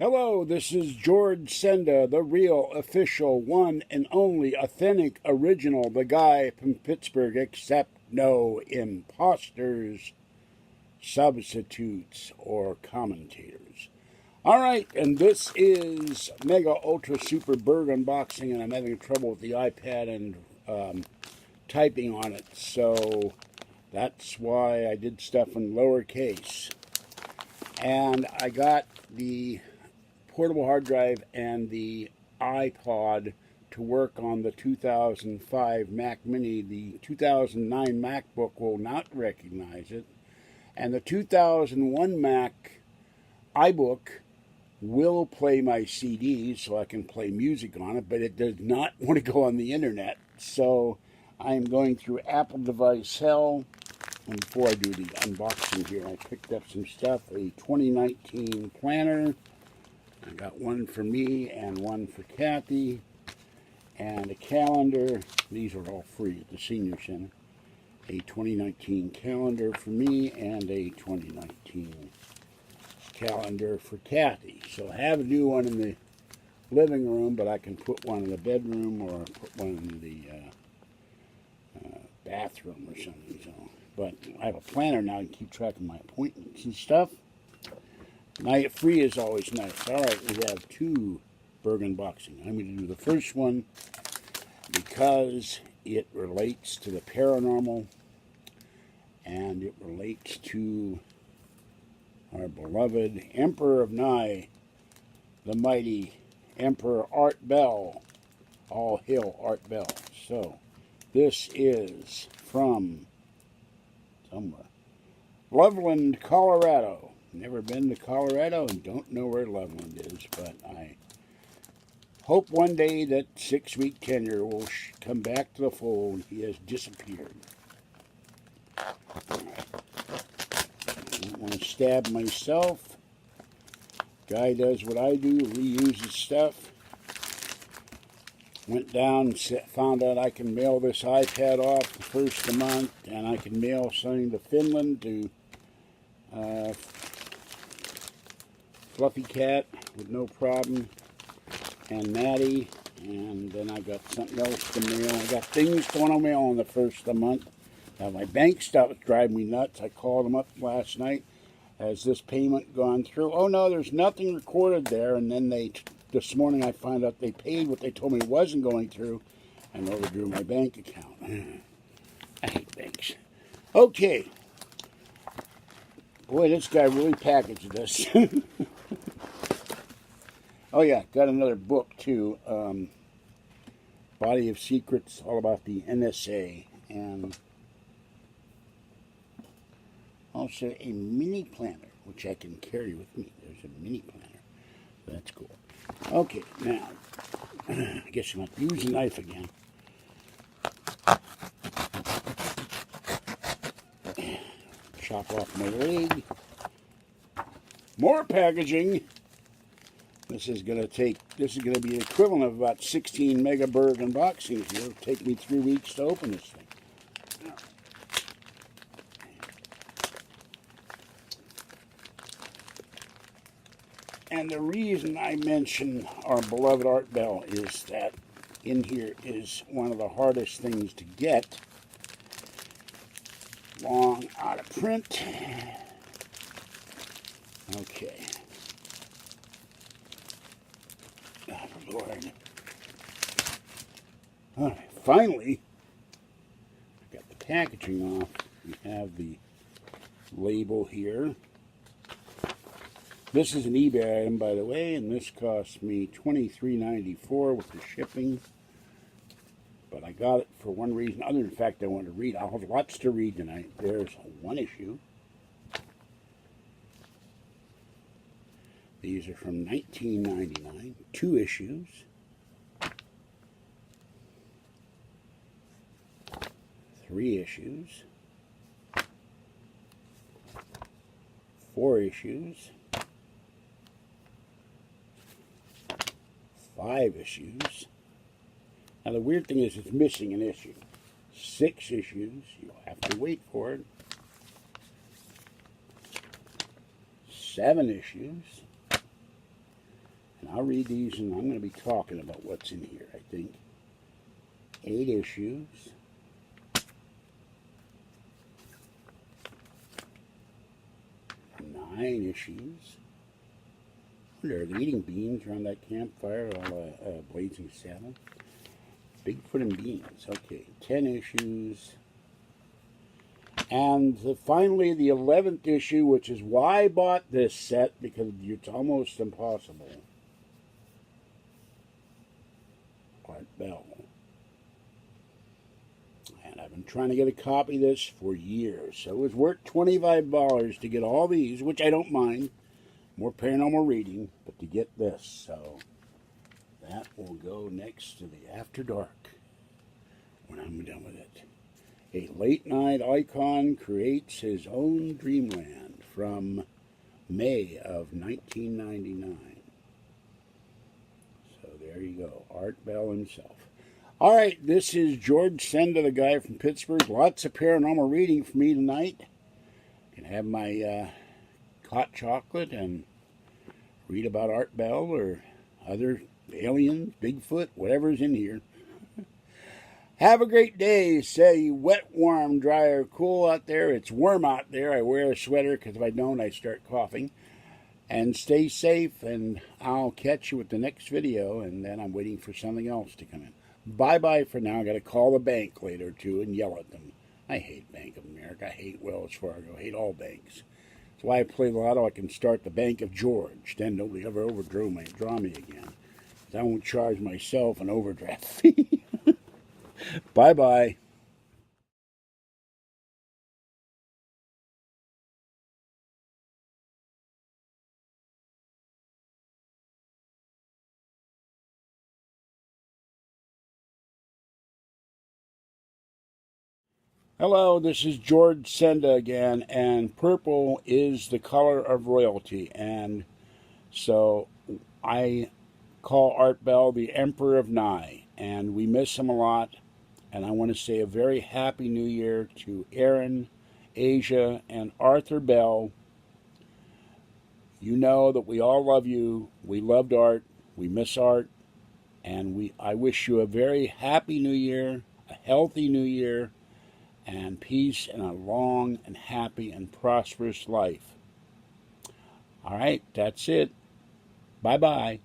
Hello, this is George Senda, the real, official, one and only authentic, original, the guy from Pittsburgh, except no imposters, substitutes, or commentators. Alright, and this is Mega Ultra Super Burgh unboxing, and I'm having trouble with the iPad and typing on it, so that's why I did stuff in lowercase. And I got the portable hard drive and the iPod to work on the 2005 Mac Mini. The 2009 MacBook will not recognize it, and the 2001 Mac iBook will play my CDs so I can play music on it, but it does not want to go on the internet. So I'm going through Apple device hell. And before I do the unboxing here, I picked up some stuff, a 2019 planner. I got one for me and one for Kathy, and a calendar. These are all free at the Senior Center. A 2019 calendar for me and a 2019 calendar for Kathy. So I have a new one in the living room, but I can put one in the bedroom or put one in the bathroom or something. So, but I have a planner now. I can keep track of my appointments and stuff. Night free is always nice. Alright, we have two Burgh unboxing. I'm going to do the first one because it relates to the paranormal and it relates to our beloved Emperor of Nye, the mighty Emperor Art Bell. All hail Art Bell. So, this is from somewhere. Loveland, Colorado. Never been to Colorado and don't know where Loveland is, but I hope one day that 6-week tenure will come back to the fold. He has disappeared. Right. I don't want to stab myself. Guy does what I do, reuses stuff. Went down and found out I can mail this iPad off the first of the month, and I can mail something to Finland to Fluffy Cat with no problem, and Maddie, and then I got something else to mail. I got things going on mail on the first of the month. Now my bank stuff is driving me nuts. I called them up last night. Has this payment gone through? Oh no, there's nothing recorded there. And then this morning I found out they paid what they told me wasn't going through and overdrew my bank account. I hate banks. Okay. Boy, this guy really packaged this. Oh yeah, got another book too. Body of Secrets, all about the NSA. And also a mini planner, which I can carry with me. There's a mini planner. That's cool. Okay, now, I guess I'm going to use a knife again. Chop off my leg. More packaging. This is going to be the equivalent of about 16 Mega Burgh unboxings here. It'll take me 3 weeks to open this thing. And the reason I mention our beloved Art Bell is that in here is one of the hardest things to get. Long out of print. Okay. Oh, Lord. Alright, finally, I got the packaging off. We have the label here. This is an eBay item, by the way, and this cost me $23.94 with the shipping. But I got it for one reason other than the fact I wanted to read. I'll have lots to read tonight. There's one issue. These are from 1999. 2 issues. 3 issues. 4 issues. 5 issues. Now the weird thing is it's missing an issue. 6 issues. You'll have to wait for it. 7 issues. And I'll read these, and I'm going to be talking about what's in here, I think. 8 issues. 9 issues. They're eating beans around that campfire while blazing saddle. Bigfoot and beans. Okay, 10 issues. And finally, the 11th issue, which is why I bought this set, because it's almost impossible. Art Bell. And I've been trying to get a copy of this for years. So it was worth $25 to get all these, which I don't mind. More paranormal reading, but to get this. So that will go next to the After Dark when I'm done with it. A late night icon creates his own dreamland from May of 1999. So there you go, Art Bell himself. All right, this is George Senda, the guy from Pittsburgh. Lots of paranormal reading for me tonight. Can have my hot chocolate and read about Art Bell or other aliens, Bigfoot, whatever's in here. Have a great day. Say wet, warm, dry, or cool out there. It's warm out there. I wear a sweater because if I don't, I start coughing. And stay safe, and I'll catch you with the next video, and then I'm waiting for something else to come in. Bye-bye for now. I got to call the bank later, too, and yell at them. I hate Bank of America. I hate Wells Fargo. I hate all banks. That's why I play the lotto. I can start the Bank of George. Then nobody ever draw me again. I won't charge myself an overdraft fee. Bye-bye. Hello, this is George Senda again, and purple is the color of royalty, and so I call Art Bell the Emperor of Nye, and we miss him a lot, and I want to say a very happy new year to Aaron, Asia, and Arthur Bell. You know that we all love you, we loved Art, we miss Art, and I wish you a very happy new year, a healthy new year, and peace and a long and happy and prosperous life. All right, that's it. Bye-bye.